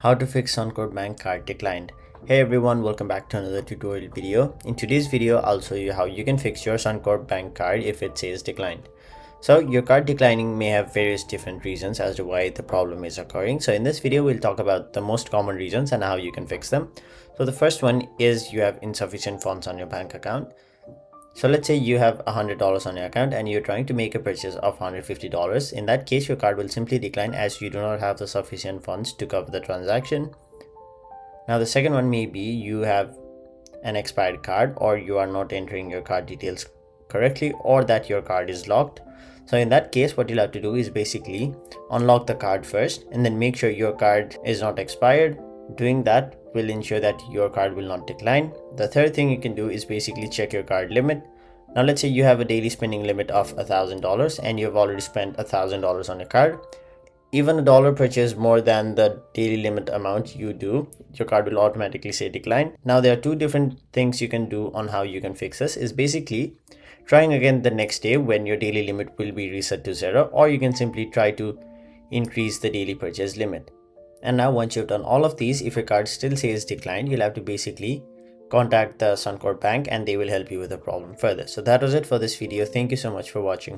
How to fix Suncorp Bank card declined. Hey everyone, welcome back to another tutorial video. In today's video, I'll show you how you can fix your Suncorp Bank card if it says declined. So your card declining may have various different reasons as to why the problem is occurring. So in this video, we'll talk about the most common reasons and how you can fix them. So the first one is you have insufficient funds on your bank account. So let's say you have $100 on your account and you're trying to make a purchase of $150. In that case, your card will simply decline as you do not have the sufficient funds to cover the transaction. Now the second one may be you have an expired card, or you are not entering your card details correctly, or that your card is locked. So in that case, what you'll have to do is basically unlock the card first and then make sure your card is not expired. Doing that will ensure that your card will not decline. The third thing you can do is basically check your card limit. Now let's say you have a daily spending limit of $1,000 and you've already spent $1,000 on your card. Even a dollar purchase more than the daily limit amount you do, your card will automatically say decline. Now there are two different things you can do on how you can fix this. Is basically trying again the next day when your daily limit will be reset to zero, or you can simply try to increase the daily purchase limit. And now once you've done all of these, if your card still says decline, you'll have to basically contact the Suncorp Bank and they will help you with the problem further. So that was it for this video. Thank you so much for watching.